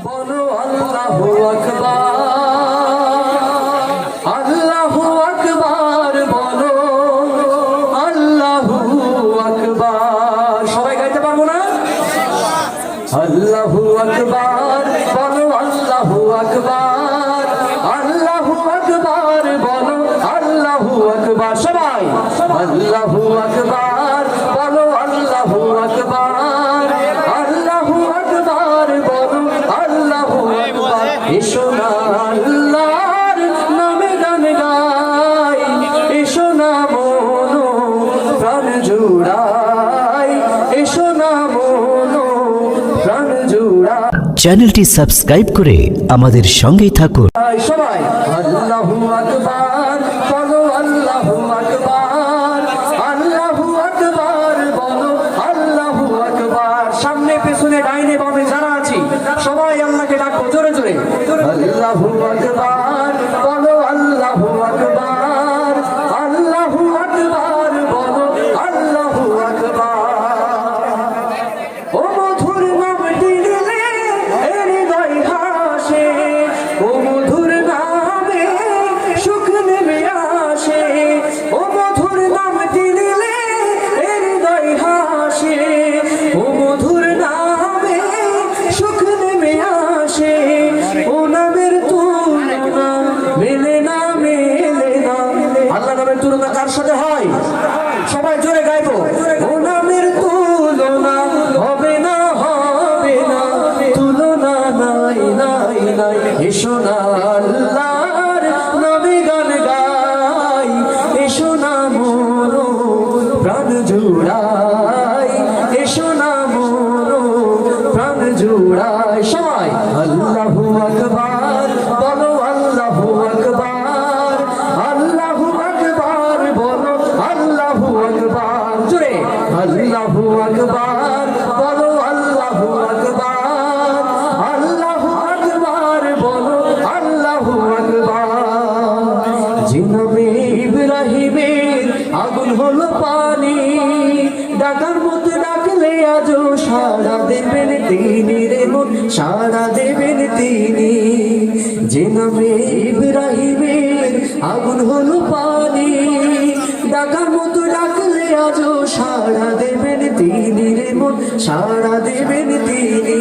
বলো আল্লাহু আকবার, আল্লাহু আকবার, বলো আল্লাহু আকবার। সবাই গাইতে পারবো না? আল্লাহু আকবার, বলো আল্লাহু আকবার, আল্লাহু আকবার, বলো আল্লাহু আকবার। সবাই আল্লাহু আকবার, বলো আল্লাহু আকবার, আল্লাহু আকবার, বলো আল্লাহু আকবার। এসো না আল্লাহর নামে গান গাই, এসো না মনো প্রাণ জুড়াই, এসো না মনো প্রাণ জুড়াই। চ্যানেলটি সাবস্ক্রাইব করে আমাদের সঙ্গেই থাকুন। সবাই আল্লাহু আকবার, বলো আল্লাহু আকবার, আল্লাহু আকবার, বলো আল্লাহু আকবার। সামনে পেছনে ডাইনে বামে যারা আছি সবাই আল্লাহকে ডাকবো জোরে জোরে। আল্লাহু আকবার, বলো আল্লাহু আকবার, আল্লাহু আকবার, বলো আল্লাহু আকবার। ও মধুর নামটি নিলে হৃদয় হাসে, ও মধুর নামে সুখ নেমে আসে, ও মধুর নামটি নিলে হৃদয় হাসে, ও মধুর নামে সুখ নেমে আসে। ও নামের তুলনা মেলে না, মেলে না। আল্লাহ নামের তুলনা কার সাথে হয়? সবাই জোরে গাইবো। ও নামের তুলনা হবে না, হবে না, তুলনা নাই, নাই, নাই। এসো না আল্লাহর নামে গান গাই, এসো না মনো প্রাণ জুড়াই, এসো না মনো প্রাণ জুড়াই। সবাই আল্লাহু আকবার, বলো আল্লাহু আকবার, আল্লাহু আকবার, বলো আল্লাহু আকবার। জোরে আল্লাহু আকবার, বলো আল্লাহু আকবার, আল্লাহু আকবার, বলো আল্লাহু আকবার। যে নামে ইব্রাহিমের আগুন হলো পানি, ডাকার মতো ডাকলে আজও সাড়া দেবেন তিনি রে মন, সাড়া দেবেন তিনি। যে নামে ইব্রাহিমের আগুন হলো পানি, ডাকার মতো ডাকলে আজও সাড়া দেবেন তিনি রে মন, সাড়া দেবেন তিনি।